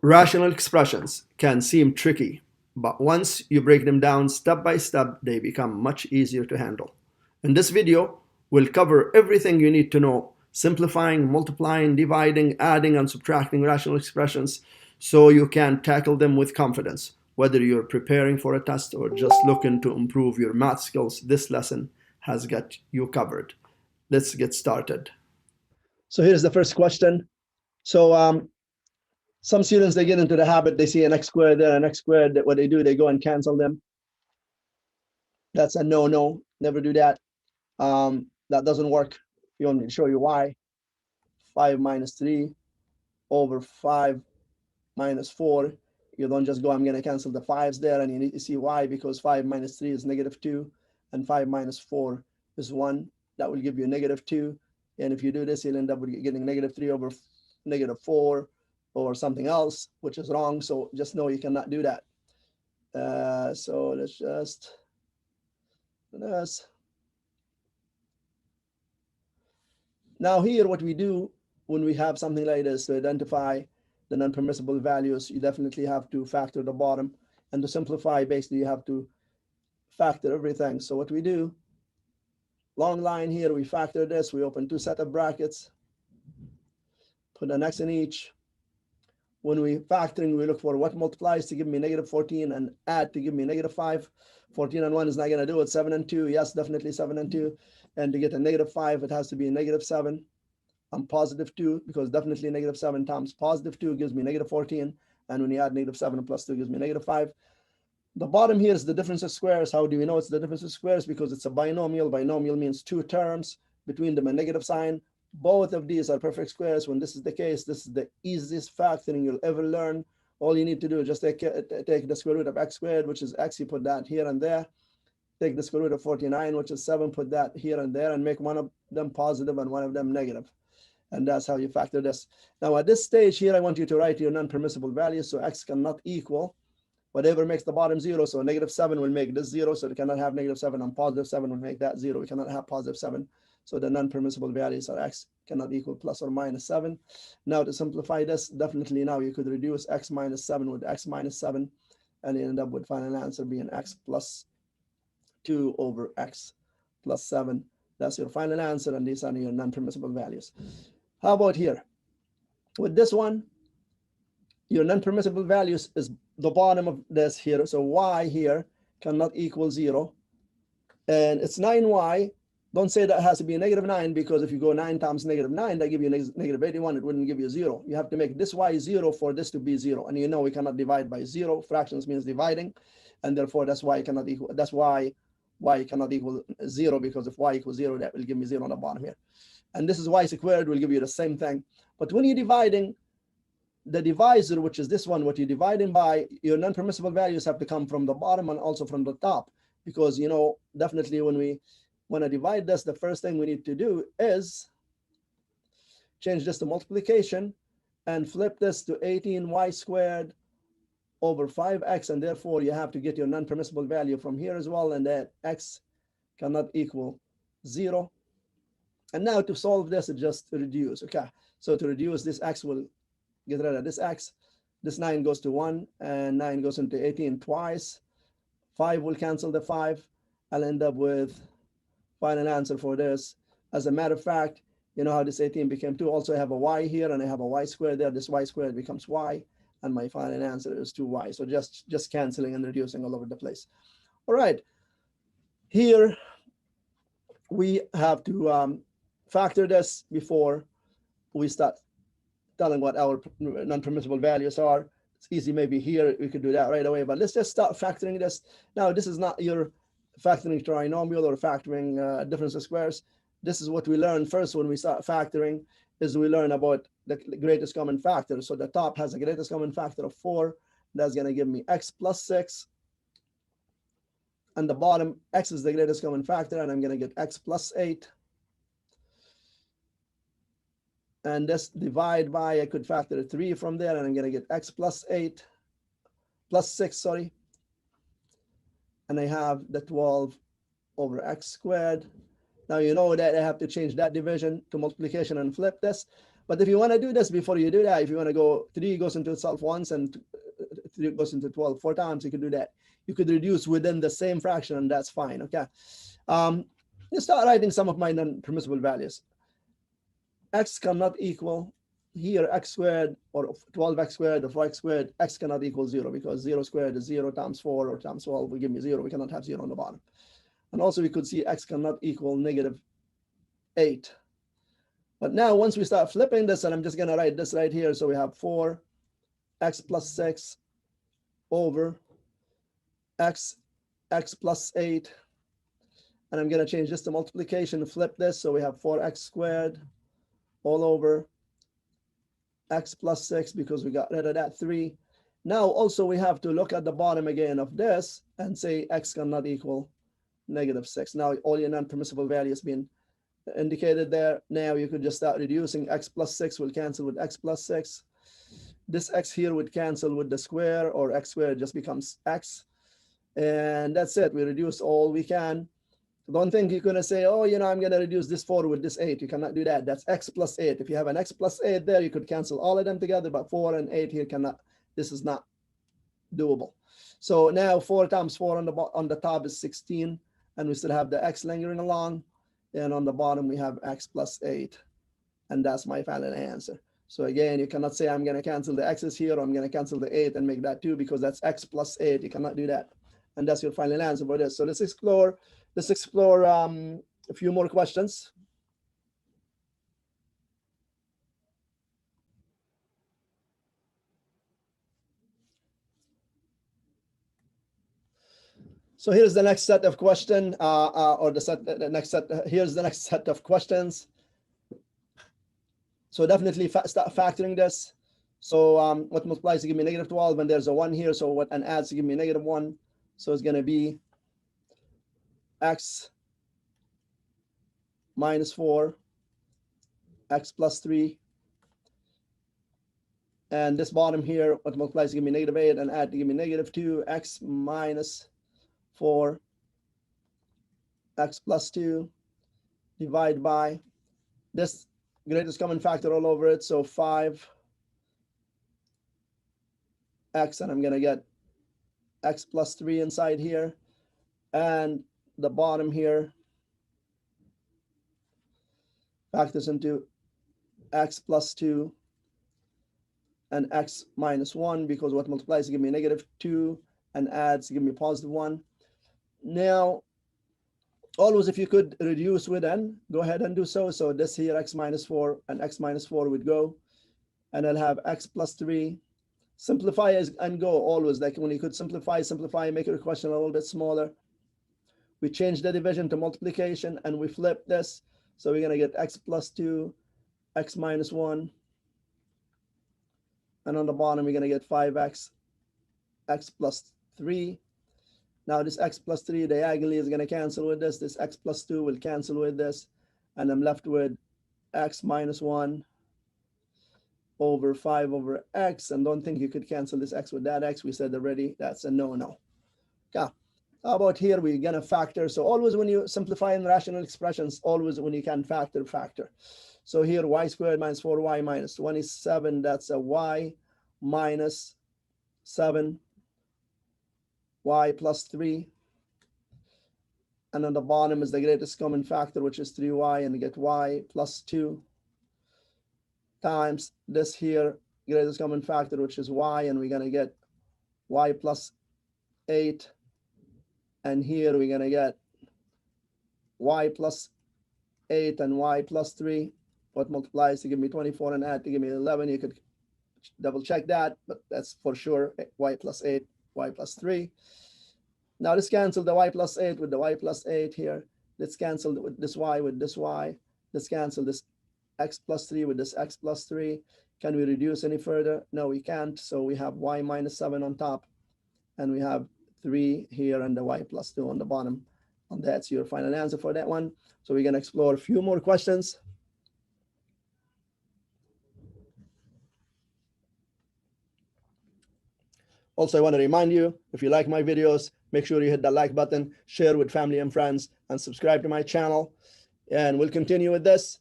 Rational expressions can seem tricky, but once you break them down step by step, they become much easier to handle. In this video, we'll cover everything you need to know, simplifying, multiplying, dividing, adding, and subtracting rational expressions so you can tackle them with confidence. Whether you're preparing for a test or just looking to improve your math skills, this lesson has got you covered. Let's get started. So here's the first question. So some students, they get into the habit, they see an x squared there, an x squared, what they do, they go and cancel them. That's a no, never do that. That doesn't work. You want me to show you why. 5 minus 3 over 5 minus 4. You don't just go, I'm going to cancel the 5's there, and you need to see why, because 5 minus 3 is negative 2, and 5 minus 4 is 1. That will give you negative 2. And if you do this, you'll end up with getting negative 3 over negative 4 or something else, which is wrong. So just know you cannot do that. So let's just this. Now here, what we do when we have something like this to identify the non-permissible values, you definitely have to factor the bottom. And to simplify, basically, you have to factor everything. So what we do, long line here, we factor this. We open two set of brackets, put an x in each. When we factoring, we look for what multiplies to give me negative 14 and add to give me negative 5. 14 and 1 is not going to do it. 7 and 2, yes, definitely 7 and 2. And to get a negative 5, it has to be a negative 7 and positive 2, because definitely negative 7 times positive 2 gives me negative 14. And when you add negative 7 plus 2 gives me negative 5. The bottom here is the difference of squares. How do we know it's the difference of squares? Because it's a binomial. Binomial means two terms, between them a negative sign. Both of these are perfect squares. When this is the case, this is the easiest factoring you'll ever learn. All you need to do is just take the square root of x squared, which is x. You put that here and there. Take the square root of 49, which is 7, put that here and there, and make one of them positive and one of them negative. And that's how you factor this. Now, at this stage here, I want you to write your non-permissible values. So x cannot equal whatever makes the bottom 0. So negative 7 will make this 0. So it cannot have negative 7, and positive 7 will make that 0. We cannot have positive 7. So the non-permissible values are x cannot equal plus or minus 7. Now to simplify this, definitely now you could reduce x minus 7 with x minus 7, and you end up with final answer being x plus 2 over x plus 7. That's your final answer, and these are your non-permissible values. How about here? With this one, your non-permissible values is the bottom of this here. So y here cannot equal 0. And it's 9y. Don't say that has to be a negative 9, because if you go 9 times negative 9, that give you negative 81. It wouldn't give you 0. You have to make this y 0 for this to be 0. And you know we cannot divide by 0. Fractions means dividing. And therefore, that's why it cannot equal. That's why y cannot equal 0, because if y equals 0, that will give me 0 on the bottom here. And this is y squared will give you the same thing. But when you're dividing, the divisor, which is this one, what you're dividing by, your non-permissible values have to come from the bottom and also from the top. Because, you know, definitely when we want to divide this, the first thing we need to do is change this to multiplication and flip this to 18y squared over 5x. And therefore, you have to get your non-permissible value from here as well. And that x cannot equal 0. And now to solve this, it just reduce. Okay, so to reduce, this x will get rid of this x. This 9 goes to 1, and 9 goes into 18 twice. 5 will cancel the 5. I'll end up with final answer for this. As a matter of fact, you know how this 18 became 2. Also, I have a y here, and I have a y squared there. This y squared becomes y, and my final answer is 2y. So just canceling and reducing all over the place. All right. Here, we have to factor this before we start telling what our non-permissible values are. It's easy, maybe here we could do that right away, but let's just start factoring this. Now, this is not your factoring trinomial or factoring difference of squares. This is what we learn first when we start factoring, is we learn about the greatest common factor. So the top has a greatest common factor of 4. That's going to give me x plus 6. And the bottom, x is the greatest common factor, and I'm going to get x plus 8. And this divide by, I could factor 3 from there, and I'm going to get x plus 8, plus 6, sorry. And I have the 12 over x squared. Now, you know that I have to change that division to multiplication and flip this. But if you want to do this before you do that, if you want to go 3 goes into itself once and 3 goes into 12 4 times, you could do that. You could reduce within the same fraction, and that's fine. Okay. Let's start writing some of my non-permissible values. X cannot equal here x squared or 12x squared or 4x squared. X cannot equal 0 because 0 squared is 0 times 4 or times 12 will give me 0. We cannot have 0 on the bottom. And also we could see x cannot equal -8. But now once we start flipping this, and I'm just going to write this right here. So we have 4x plus 6 over x plus 8. And I'm going to change this to multiplication, flip this. So we have 4x squared all over x plus 6 because we got rid of that 3. Now also we have to look at the bottom again of this and say x cannot equal -6. Now all your non-permissible values being indicated there. Now you could just start reducing. X plus 6 will cancel with x plus 6. This x here would cancel with the square, or x squared just becomes x. And that's it. We reduce all we can. Don't think you're going to say, oh, I'm going to reduce this 4 with this 8. You cannot do that. That's x plus 8. If you have an x plus 8 there, you could cancel all of them together, but 4 and 8 here cannot. This is not doable. So now 4 times 4 on the top is 16, and we still have the x lingering along. And on the bottom, we have x plus 8. And that's my final answer. So again, you cannot say I'm going to cancel the x's here, or I'm going to cancel the 8 and make that 2, because that's x plus 8. You cannot do that. And that's your final answer for this. So let's explore a few more questions. So here's the next set of questions, here's the next set of questions. So definitely start factoring this. So what multiplies to give me -12, and there's a 1 here. So what and adds to give me -1. So it's going to be x minus 4, x plus 3. And this bottom here, what multiplies to give me -8 and add to give me -2, x minus 4, x plus 2, divide by this greatest common factor all over it. So 5x, and I'm going to get x plus 3 inside here. And the bottom here factors into x plus 2 and x minus 1, because what multiplies to give me -2 and adds to give me +1. Now, always if you could reduce within, go ahead and do so. So this here, x minus 4 and x minus 4 would go. And I'll have x plus 3. Simplify and go always. Like when you could simplify, make your question a little bit smaller. We change the division to multiplication and we flip this. So we're going to get x plus 2, x minus 1. And on the bottom, we're going to get 5x, x plus 3. Now this x plus 3 diagonally is going to cancel with this. This x plus 2 will cancel with this. And I'm left with x minus 1 over 5 over x. And don't think you could cancel this x with that x. We said already that's a no. Okay. How about here? We're going to factor. So always when you simplify in rational expressions, always when you can factor. So here y squared minus 4y minus 27. That's a y minus 7. Y plus 3, and on the bottom is the greatest common factor, which is 3y, and we get y plus 2 times this here greatest common factor, which is y, and we're going to get y plus 8, and here we're going to get y plus 8 and y plus 3, what multiplies to give me 24 and add to give me 11. You could double check that, but that's for sure y plus 8, y plus 3. Now let's cancel the y plus 8 with the y plus 8 here. Let's cancel with this y with this y. Let's cancel this x plus 3 with this x plus 3. Can we reduce any further? No, we can't. So we have y minus 7 on top, and we have 3 here and the y plus 2 on the bottom. And that's your final answer for that one. So we're going to explore a few more questions. Also, I want to remind you, if you like my videos, make sure you hit the like button, share with family and friends, and subscribe to my channel. And we'll continue with this.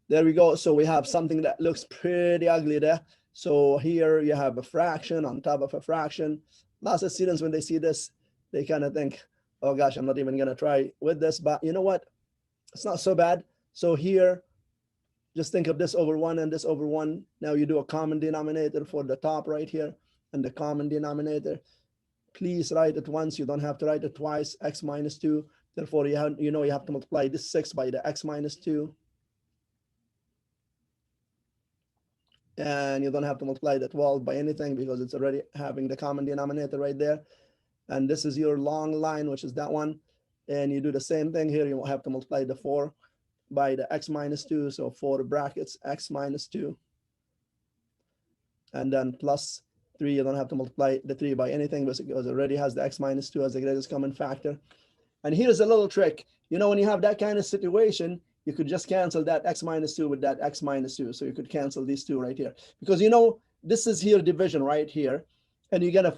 There we go. So we have something that looks pretty ugly there. So here you have a fraction on top of a fraction. Lots of students, when they see this, they kind of think, oh gosh, I'm not even going to try with this. But you know what? It's not so bad. So here, just think of this over 1 and this over 1. Now you do a common denominator for the top right here and the common denominator. Please write it once. You don't have to write it twice, x minus 2. Therefore, you have to multiply this 6 by the x minus 2. And you don't have to multiply the 12 by anything because it's already having the common denominator right there. And this is your long line, which is that one. And you do the same thing here. You won't have to multiply the 4 by the x minus 2. So 4 brackets x minus 2. And then plus 3. You don't have to multiply the 3 by anything because it already has the x minus 2 as the greatest common factor. And here's a little trick. When you have that kind of situation, you could just cancel that x minus 2 with that x minus 2. So you could cancel these two right here. Because this is here division right here. And you're going to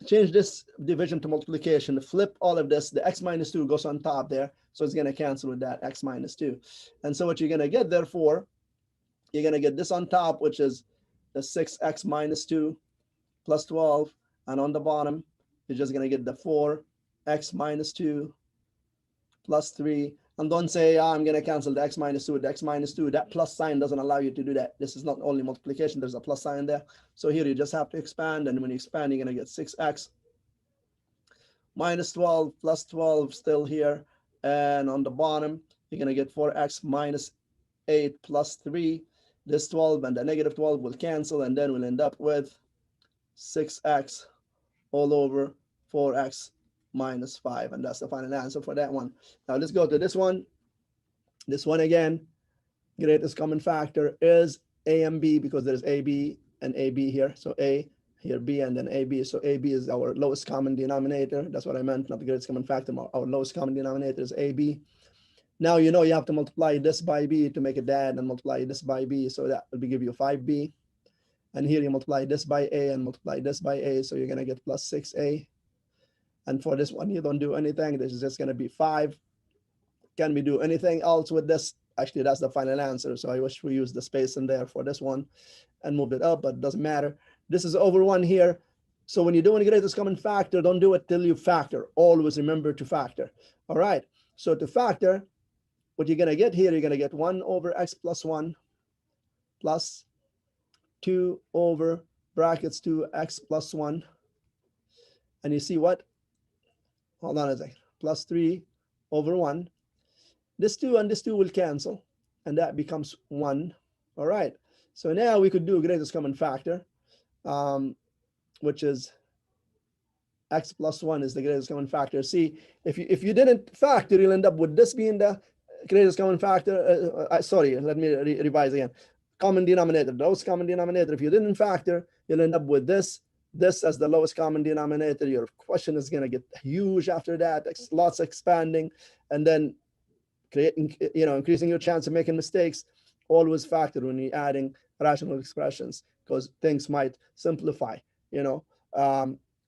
change this division to multiplication, flip all of this. The x minus 2 goes on top there. So it's going to cancel with that x minus 2. And so what you're going to get, therefore, you're going to get this on top, which is the 6x minus 2 plus 12. And on the bottom, you're just going to get the 4x minus 2 plus 3. And don't say, I'm going to cancel the x minus 2 with the x minus 2. That plus sign doesn't allow you to do that. This is not only multiplication. There's a plus sign there. So here you just have to expand. And when you expand, you're going to get 6x minus 12 plus 12 still here. And on the bottom, you're going to get 4x minus 8 plus 3. This 12 and the negative 12 will cancel. And then we'll end up with 6x all over 4x minus 5. And that's the final answer for that one. Now let's go to this one. This one again, greatest common factor is a and b because there's ab and ab here. So a here, b, and then ab. So ab is our lowest common denominator. That's what I meant, not the greatest common factor. Our lowest common denominator is ab. Now you have to multiply this by b to make it that, and multiply this by b. So that will give you 5b. And here you multiply this by a and multiply this by a. So you're going to get plus 6a. And for this one, you don't do anything. This is just going to be 5. Can we do anything else with this? Actually, that's the final answer. So I wish we used the space in there for this one and moved it up, but it doesn't matter. This is over 1 here. So when you're doing the greatest common factor, don't do it till you factor. Always remember to factor. All right. So to factor, what you're going to get here, you're going to get 1 over x plus 1 plus 2 over brackets 2x plus 1. And you see what? Hold on a second. Plus 3 over 1. This 2 and this 2 will cancel, and that becomes 1. All right. So now we could do greatest common factor, which is x plus 1 is the greatest common factor. See, if you didn't factor, you'll end up with this being the greatest common factor. Sorry, let me revise again. Common denominator, the lowest common denominator. If you didn't factor, you'll end up with this as the lowest common denominator. Your question is going to get huge after that. Lots expanding, and then increasing your chance of making mistakes. Always factor when you're adding rational expressions because things might simplify.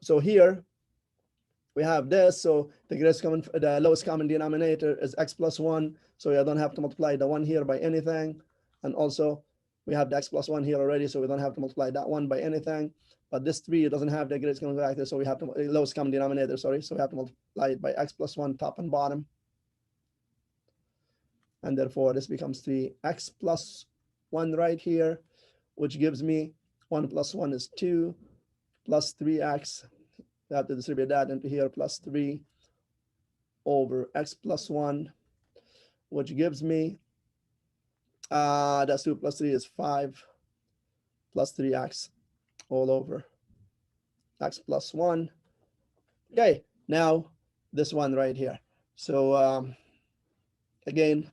So here we have this. So the lowest common denominator is x plus 1. So I don't have to multiply the 1 here by anything. And also we have the x plus 1 here already, so we don't have to multiply that 1 by anything. But this 3 doesn't have the greatest common factor, so we have to lowest common denominator. Sorry, so we have to multiply it by x plus 1 top and bottom. And therefore this becomes 3x plus 1 right here, which gives me 1 plus 1 is 2 plus 3x. I have to distribute that into here, plus 3 over x plus 1, which gives me, that's 2 plus 3 is 5 plus 3x all over x plus 1. Okay, now this one right here. So again,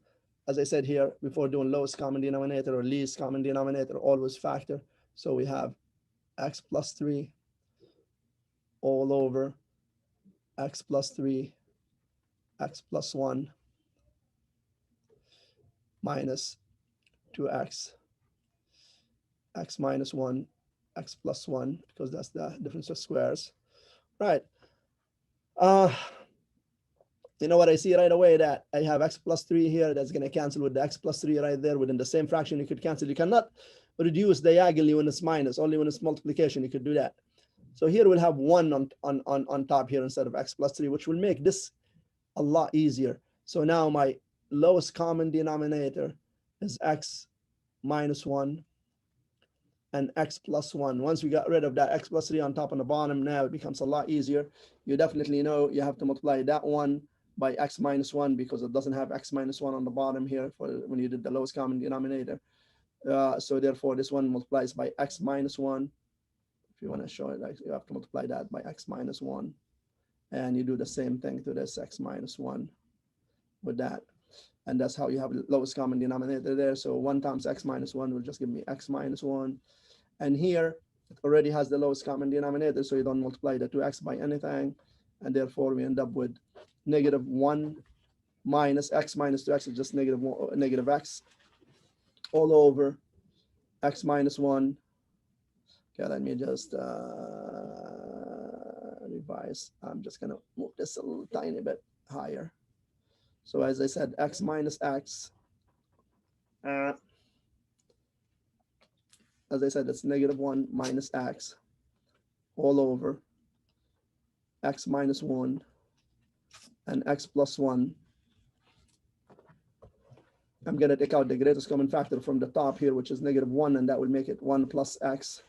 as I said here, before doing lowest common denominator or least common denominator, always factor. So we have x plus 3 all over x plus 3, x plus 1 minus 2x, x minus 1, x plus 1, because that's the difference of squares. Right. you know what I see right away? That I have x plus 3 here. That's going to cancel with the x plus 3 right there. Within the same fraction, you could cancel. You cannot reduce diagonally when it's minus. Only when it's multiplication, you could do that. So here we'll have 1 on top here instead of x plus 3, which will make this a lot easier. So now my lowest common denominator is x minus 1 and x plus 1. Once we got rid of that x plus 3 on top and the bottom, now it becomes a lot easier. You definitely know you have to multiply that one by x minus 1 because it doesn't have x minus 1 on the bottom here for when you did the lowest common denominator. So therefore, this one multiplies by x minus 1. If you want to show it, you have to multiply that by x minus 1. And you do the same thing to this x minus 1 with that. And that's how you have the lowest common denominator there. So 1 times x minus 1 will just give me x minus 1. And here, it already has the lowest common denominator, so you don't multiply the 2x by anything. And therefore, we end up with negative 1 minus x minus 2x is just negative x all over x minus 1. Okay, let me just revise. I'm just going to move this a little tiny bit higher. So as I said, x minus x. As I said, it's negative 1 minus x all over x minus 1 and x plus 1. I'm going to take out the greatest common factor from the top here, which is negative 1, and that will make it 1 plus x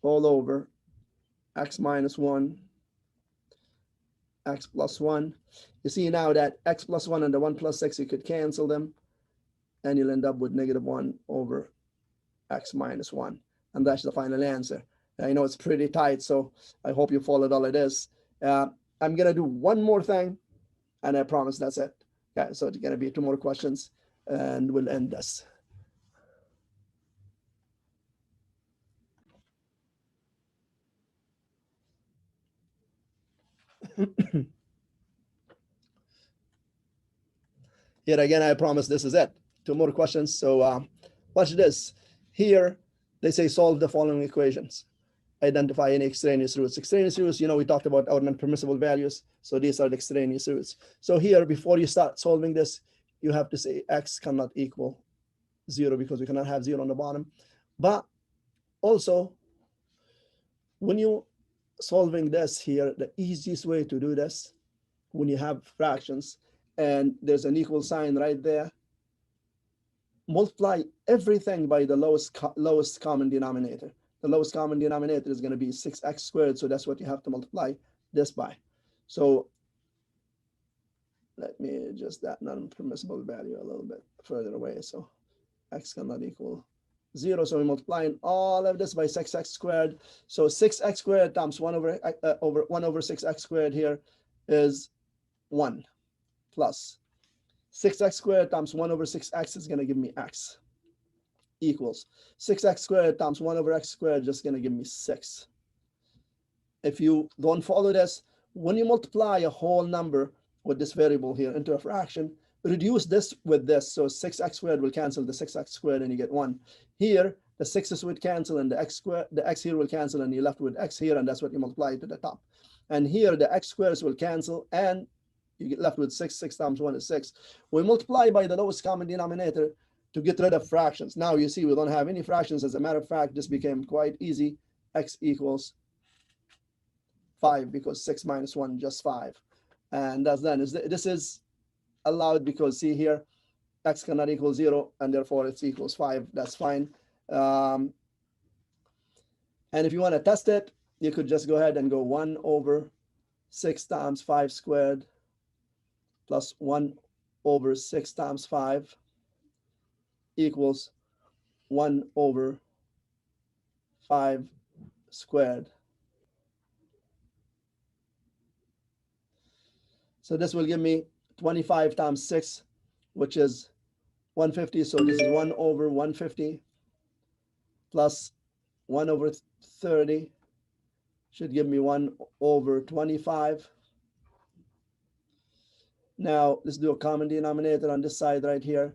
all over x minus 1, x plus 1. You see now that x plus 1 and the 1 plus x, you could cancel them, and you'll end up with negative 1 over x minus 1. And that's the final answer. I know it's pretty tight, so I hope you followed all of this. I'm going to do one more thing, and I promise that's it. Okay, so it's going to be 2 more questions, and we'll end this. Here again, I promise this is it. 2 more questions. So watch this. Here, they say solve the following equations. Identify any extraneous roots. Extraneous roots, you know, we talked about our non-permissible values. So these are the extraneous roots. So here, before you start solving this, you have to say x cannot equal 0 because we cannot have 0 on the bottom. But also, when you solving this here, the easiest way to do this, when you have fractions and there's an equal sign right there, multiply everything by the lowest common denominator. The lowest common denominator is going to be 6x squared, so that's what you have to multiply this by. So let me adjust that non-permissible value a little bit further away. So x cannot equal 0. So we're multiplying all of this by 6x squared. So 6x squared times 1 over 6x squared here is 1 plus 6x squared times 1 over 6x is going to give me x equals 6x squared times 1 over x squared just going to give me 6. If you don't follow this, when you multiply a whole number with this variable here into a fraction, reduce this with this. So 6x squared will cancel the 6x squared and you get 1. Here, the 6's would cancel and the x here will cancel and you're left with x here, and that's what you multiply to the top. And here, the x squares will cancel and you get left with 6. 6 times 1 is 6. We multiply by the lowest common denominator to get rid of fractions. Now you see we don't have any fractions. As a matter of fact, this became quite easy. X equals 5 because 6 minus 1 just 5. And that's done. This is allowed because see here, x cannot equal 0 and therefore it equals 5. That's fine. And if you want to test it, you could just go ahead and go 1 over 6 times 5 squared plus 1 over 6 times 5 equals 1 over 5 squared. So this will give me 25 times 6, which is 150. So this is 1 over 150 plus 1 over 30 should give me 1 over 25. Now let's do a common denominator on this side right here.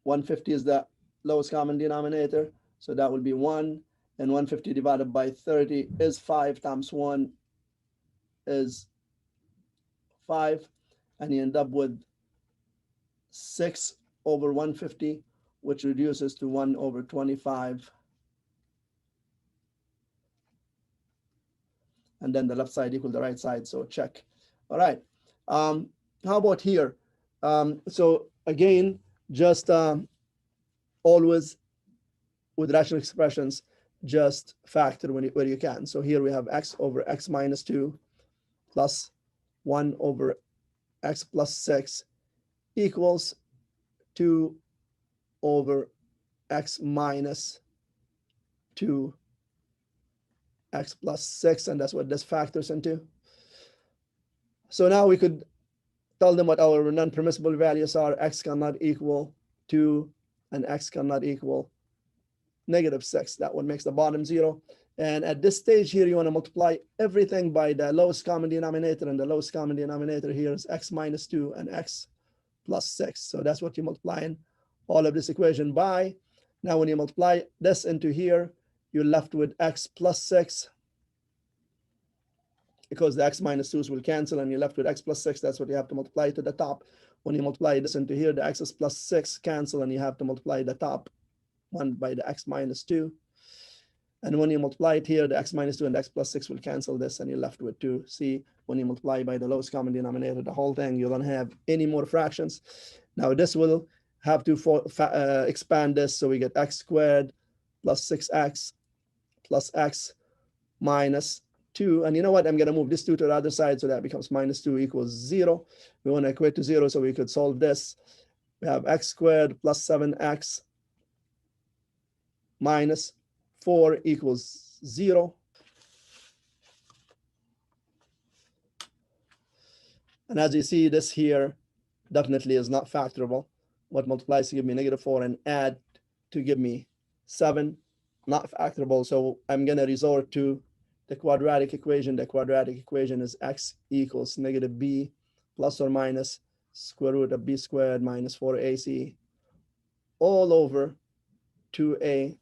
150 is the lowest common denominator, so that will be 1, and 150 divided by 30 is 5 times 1 is 5, and you end up with 6 over 150, which reduces to 1 over 25. And then the left side equal the right side, so check. All right. How about here? So again, just always with rational expressions, just factor where you can. So here we have x over x minus 2 plus 1 over x plus 6 equals 2 over x minus 2 x plus 6, and that's what this factors into. So now we could tell them what our non-permissible values are. X cannot equal 2, and x cannot equal -6. That one makes the bottom 0. And at this stage here, you want to multiply everything by the lowest common denominator, and the lowest common denominator here is x minus 2 and x plus 6. So that's what you're multiplying all of this equation by. Now when you multiply this into here, you're left with x plus 6, because the x minus 2's will cancel, and you're left with x plus 6. That's what you have to multiply to the top. When you multiply this into here, the x's plus 6 cancel, and you have to multiply the top one by the x minus 2. And when you multiply it here, the x minus 2 and the x plus 6 will cancel this, and you're left with 2. See, when you multiply by the lowest common denominator, the whole thing, you don't have any more fractions. Now this will have to expand this, so we get x squared plus 6x plus x minus 2. And you know what? I'm going to move this 2 to the other side, so that becomes minus 2 equals 0. We want to equate to 0, so we could solve this. We have x squared plus 7x minus 4 equals 0. And as you see, this here definitely is not factorable. What multiplies to give me -4 and add to give me 7, not factorable. So I'm going to resort to the quadratic equation. The quadratic equation is x equals -b plus or minus square root of b squared minus 4ac all over 2a.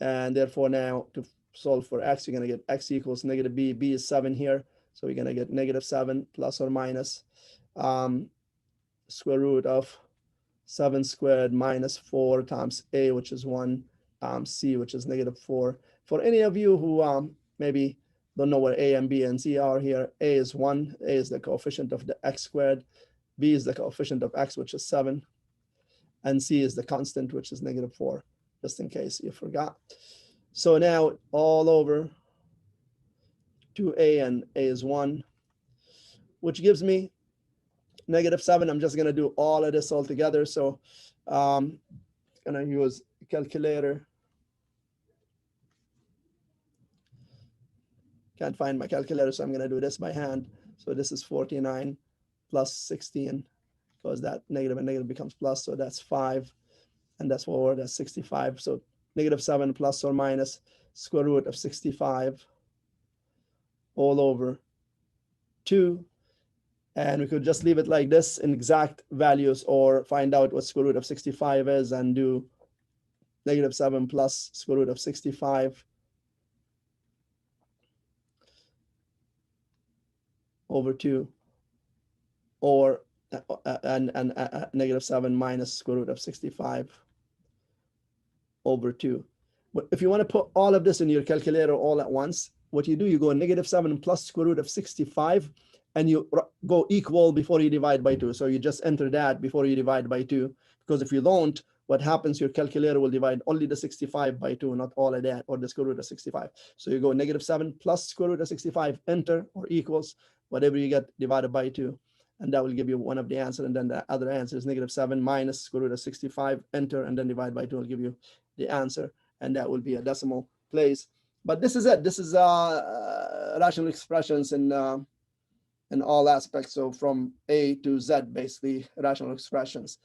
And therefore now to solve for x, you're going to get x equals -b. b is 7 here, so we're going to get -7 plus or minus square root of 7 squared minus 4 times a, which is 1, c, which is -4. For any of you who maybe don't know where a and b and c are here, a is 1, a is the coefficient of the x squared, b is the coefficient of x, which is 7, and c is the constant, which is -4, just in case you forgot. So now all over 2a, and a is 1, which gives me -7. I'm just going to do all of this all together. So I'm going to use a calculator. Can't find my calculator, so I'm going to do this by hand. So this is 49 plus 16, because that negative and negative becomes plus. So that's 5, and that's 4, that's 65. So -7 plus or minus square root of 65 all over 2. And we could just leave it like this in exact values, or find out what square root of 65 is and do -7 plus square root of 65 over 2, or -7 minus square root of 65 over 2. But if you want to put all of this in your calculator all at once, what you do, you go -7 plus square root of 65, and you go equal before you divide by 2. So you just enter that before you divide by 2, because if you don't, what happens, your calculator will divide only the 65 by 2, not all of that, or the square root of 65. So you go -7 plus square root of 65, enter, or equals, whatever you get divided by 2. And that will give you one of the answers. And then the other answer is -7 minus square root of 65, enter, and then divide by 2 will give you the answer. And that will be a decimal place. But this is it. This is rational expressions in all aspects. So from A to Z, basically, rational expressions.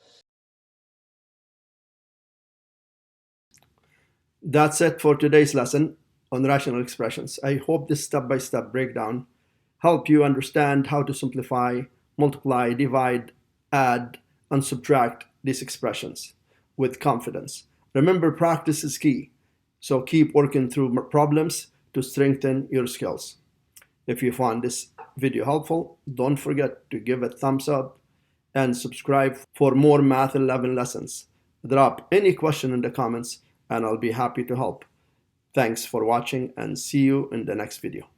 That's it for today's lesson on rational expressions. I hope this step-by-step breakdown help you understand how to simplify, multiply, divide, add, and subtract these expressions with confidence. Remember, practice is key. So keep working through problems to strengthen your skills. If you found this video helpful, don't forget to give it a thumbs up and subscribe for more Math 11 lessons. Drop any question in the comments and I'll be happy to help. Thanks for watching and see you in the next video.